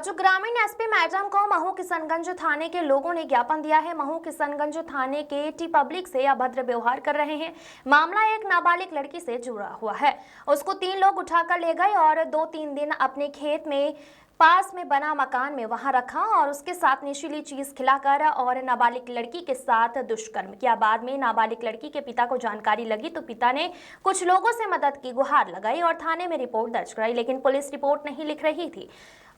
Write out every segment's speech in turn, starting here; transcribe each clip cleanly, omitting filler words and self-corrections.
राजू ग्रामीण SP madam को महू किशनगंज थाने के लोगों ने ज्ञापन दिया है। महू किशनगंज थाने के टी पब्लिक से अभद्र व्यवहार कर रहे हैं। मामला एक नाबालिग लड़की से जुड़ा हुआ है। उसको 3 लोग उठाकर ले गए और 2-3 दिन अपने खेत में पास में बना मकान में वहां रखा और उसके साथ नशीली चीज खिलाकर और नाबालिग लड़की के साथ दुष्कर्म किया। बाद में नाबालिग लड़की के पिता को जानकारी लगी तो पिता ने कुछ लोगों से मदद की गुहार लगाई और थाने में रिपोर्ट दर्ज कराई, लेकिन पुलिस रिपोर्ट नहीं लिख रही थी।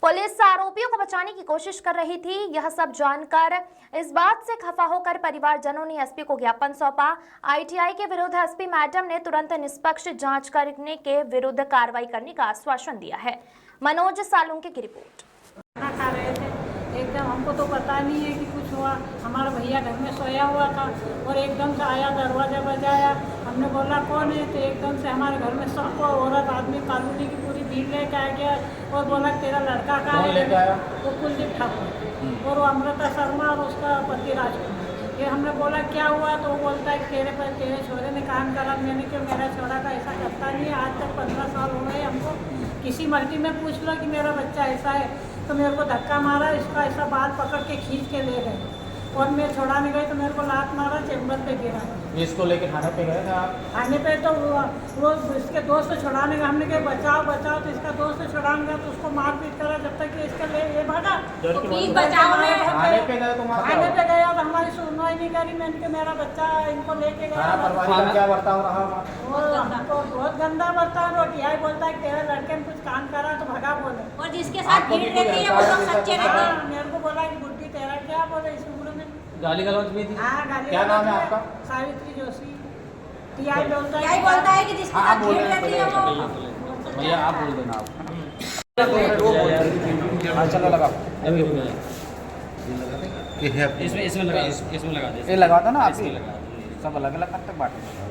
पुलिस आरोपियों को बचाने की कोशिश कर रही थी। यह सब जानकर इस बात से खफा होकर परिवारजनों ने एसपी को ज्ञापन सौंपा। आईटीआई के विरुद्ध एसपी मैडम ने तुरंत निष्पक्ष जांच करने के विरुद्ध कार्रवाई करने का आश्वासन दिया है। मनोज सालुंके की रिपोर्ट। खाना खा रहे थे, एकदम हमको तो पता नहीं है कि कुछ हुआ। हमारा भैया घर में सोया हुआ था और एकदम से आया, दरवाज़ा बजाया। हमने बोला कौन है, तो एकदम से हमारे घर में सब औरत आदमी कॉलोनी की पूरी भीड़ लेकर आ गया और बोला तेरा लड़का कहाँ है। वो कुलदीप ठाकुर और वो अमृता शर्मा और उसका पति राजकुमार। ये हमने बोला क्या हुआ, तो वो बोलता है तेरे छोरे ने काम करा। मैंने क्यों, मेरा छोरा का ऐसा करता नहीं है। आज तक 15 साल हो गए हमको। किसी मल्टी में पूछ लो कि मेरा बच्चा ऐसा है, तो मेरे को धक्का मारा, इसका ऐसा बाल पकड़ के खींच के ले गए और मैं छुड़ाने गई तो मेरे को लात मारा, चेम्बर पे गिरा। इसको लेके थाने पे गए थे आप? थाने पे तो वो इसके दोस्त छुड़ाने गया, हमने कहा बचाओ बचाओ, तो इसका दोस्त छुड़ाने गया तो उसको मारपीट करा जब तक कि इसका ये भागा। बचाओ में थाने पे गए, थाने पे गया तो हमारी सुनवाई नहीं करी। मैंने कहा मेरा बच्चा इनको लेके गया। क्या बर्ताव रहा? वो बहुत गंदा बर्ताव। रोटियाई बोलता है तेरे लड़के ने कुछ काम करा तो भगा बोले, और जिसके साथ भीड़ रहती है वो लोग सच्चे रहते हैं। मेरे को बोला कि बुड्ढी तेरा क्या बोले, इस उम्र में गाली गलौज भी थी। क्या नाम है आपका? सावित्री जोशी। टीआई बोलता है कि जिसके साथ भीड़ रहती है वो। भैया आप बोल देना। आप चलो लगा इसमें लगा दे। ये लगा दो ना, आप सब अलग अलग तक बांटे।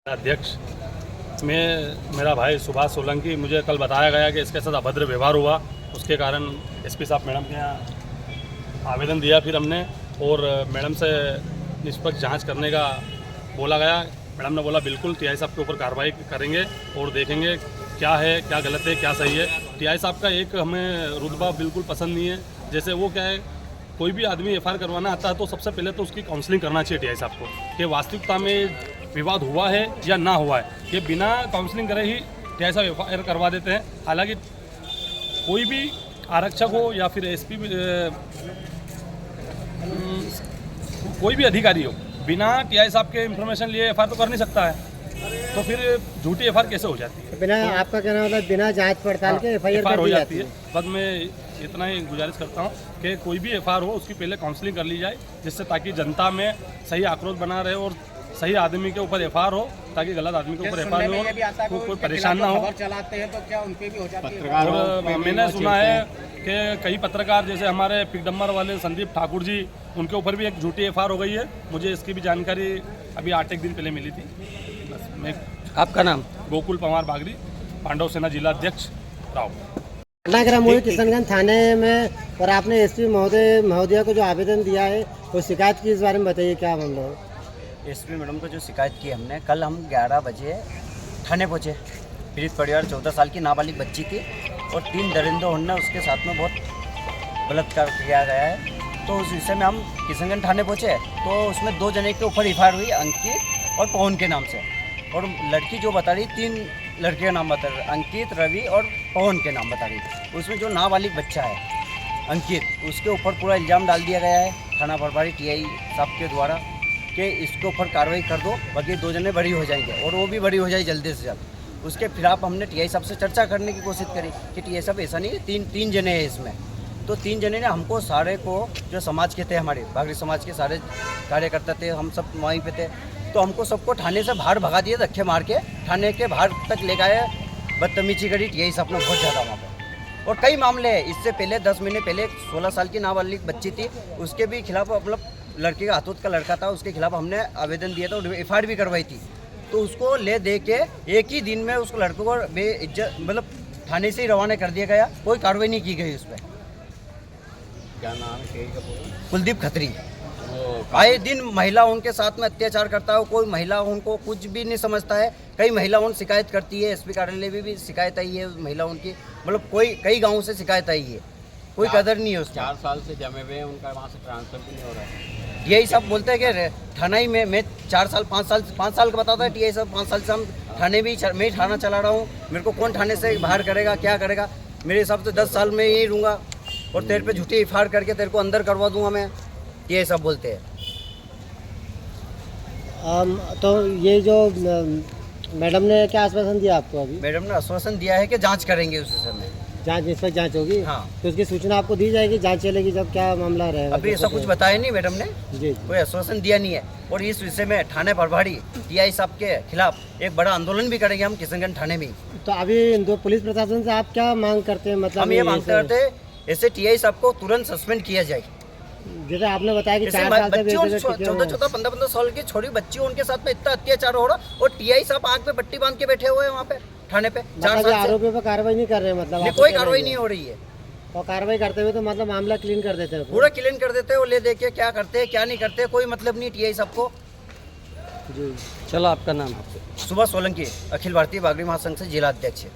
अध्यक्ष मेरा भाई सुभाष सोलंकी, मुझे कल बताया गया कि इसके साथ अभद्र व्यवहार हुआ। उसके कारण एसपी साहब मैडम के यहाँ आवेदन दिया। फिर हमने और मैडम से निष्पक्ष जांच करने का बोला गया। मैडम ने बोला बिल्कुल टीआई साहब के ऊपर कार्रवाई करेंगे और देखेंगे क्या है, क्या गलत है, क्या सही है। टीआई साहब का एक हमें रुतबा बिल्कुल पसंद नहीं है। जैसे वो क्या है, कोई भी आदमी एफआईआर करवाना आता है तो सबसे पहले तो उसकी काउंसलिंग करना चाहिए टीआई साहब को कि वास्तविकता में विवाद हुआ है या ना हुआ है। ये बिना काउंसलिंग करे ही टीआई साहब एफआईआर करवा देते हैं। हालांकि कोई भी आरक्षक हो या फिर एसपी, कोई भी अधिकारी हो, बिना टीआई साहब के इन्फॉर्मेशन लिए एफआईआर तो कर नहीं सकता है। तो फिर झूठी एफआईआर कैसे हो जाती है? बिना, आपका कहना मतलब बिना जांच पड़ताल के एफआईआर हो जाती है। बस मैं इतना ही गुजारिश करता हूँ कि कोई भी एफआईआर हो उसकी पहले काउंसलिंग कर ली जाए, जिससे ताकि जनता में सही आक्रोश बना रहे और सही आदमी के ऊपर एफआईआर हो, ताकि गलत आदमी के ऊपर एफआईआर हो, कोई परेशान ना हो। चलाते हैं तो क्या उनके भी हो जाती है? और मैंने सुना है कि कई पत्रकार, जैसे हमारे पिकडम्बर वाले संदीप ठाकुर जी, उनके ऊपर भी एक झूठी एफआईआर हो गई है। मुझे इसकी भी जानकारी अभी 8 दिन पहले मिली थी। बस मैं, आपका नाम? गोकुल पवार बागरी, पांडव सेना जिला अध्यक्ष राव। महू किशनगंज थाने में और आपने एसपी महोदया को जो आवेदन दिया है वो शिकायत की, इस बारे में बताइए क्या मामला है? एसपी मैडम को जो शिकायत की हमने, कल हम 11 बजे थाने पहुँचे। पीड़ित परिवार 14 साल की नाबालिग बच्ची थी और 3 दरिंदों ने उसके साथ में बहुत बलात्कार किया गया है। तो उस विषय में हम किशनगंज थाने पहुँचे तो उसमें 2 जने के ऊपर एफआईआर हुई, अंकित और पवन के नाम से। और लड़की जो बता रही, 3 लड़के का नाम बता रही, अंकित, रवि और पवन के नाम बता रही। उसमें जो नाबालिग बच्चा है अंकित, उसके ऊपर पूरा इल्ज़ाम डाल दिया गया है थाना प्रभारी टीआई साहब के द्वारा कि इसके ऊपर कार्रवाई कर दो, बाकी 2 जने बरी हो जाएंगे और वो भी बरी हो जाए जल्दी से जल्द। उसके खिलाफ हमने टीआई साहब से चर्चा करने की कोशिश करी कि टीआई साहब ऐसा नहीं है, 3 जने हैं इसमें। तो 3 जने ने हमको सारे को, जो समाज के थे, हमारे बागरी समाज के सारे कार्यकर्ता थे, हम सब वहीं पे थे, तो हमको सबको थाने से बाहर भगा दिए, धक्के मार के थाने के बाहर तक ले गए। बदतमीजी करी टीआई साहब ने बहुत ज़्यादा वहाँ पर। और कई मामले हैं इससे पहले, 10 महीने पहले 16 साल की नाबालिग बच्ची थी, उसके भी खिलाफ, मतलब लड़के का हाथों का लड़का था, उसके खिलाफ हमने आवेदन दिया था और एफआईआर भी करवाई थी। तो उसको ले दे के एक ही दिन में उसको लड़कों को बेइज्जत, मतलब थाने से ही रवाना कर दिया गया। कोई कार्रवाई नहीं की गई उस पर। क्या नाम है? कुलदीप खत्री। आए दिन महिला उनके साथ में अत्याचार करता है, कोई महिला उनको कुछ भी नहीं समझता है। कई महिला उन शिकायत करती है, एसपी कार्यालय में भी शिकायत आई है महिला उनकी, मतलब कई गाँव से शिकायत आई है, कोई कदर नहीं है उसका। 4 साल से जमे हुए हैं, उनका वहाँ से ट्रांसफर भी नहीं हो रहा है। यही सब बोलते हैं कि थाना ही में मैं 4 साल 5 साल का बताता है टीआई साहब, 5 साल से हम थाने भी मैं थाना चला रहा हूँ, मेरे को कौन थाने से बाहर करेगा, क्या करेगा। मेरे हिसाब से 10 साल में यही रहूँगा और तेरे पे झूठी एफआईआर करके तेरे को अंदर करवा दूंगा मैं, ये सब बोलते हैं। तो ये जो मैडम ने क्या आश्वासन दिया आपको अभी? मैडम ने आश्वासन दिया है कि जांच करेंगे उस समय, जांच इस पर जांच होगी? हाँ। तो उसकी सूचना आपको दी जाएगी, जांच चलेगी जब, क्या मामला रहेगा? अभी ऐसा कुछ बताया नहीं मैडम ने, जी कोई आश्वासन दिया नहीं है। और इस विषय में थाने प्रभारी टीआई साहब के खिलाफ एक बड़ा आंदोलन भी करेंगे हम किशनगंज थाने में। तो अभी दो पुलिस प्रशासन से आप क्या मांग करते हैं? मतलब हम ये मांग करते हैं ऐसे टीआई साहब को तुरंत सस्पेंड किया जाए। जैसे आपने बताया कि 4 साल से बच्चियों 14-14 15-15 साल की छोटी बच्ची, उनके साथ में इतना अत्याचार हो रहा और टीआई साहब आग पे पट्टी बांध के बैठे हुए हैं वहाँ पे थाने पे 4 साल से। आरोपियों पर कार्रवाई नहीं कर रहे हैं? मतलब नहीं, कोई कार्रवाई नहीं हो रही है। और कार्रवाई करते हुए तो मतलब मामला क्लीन कर देते हैं पूरा क्लीन कर देते हैं, वो ले दे के क्या करते हैं क्या नहीं करते, कोई मतलब नहीं टीआई साहब को। जी। चलो आपका नाम? सुभाष सोलंकी, अखिल भारतीय बागड़ी महासंघ से जिला अध्यक्ष है।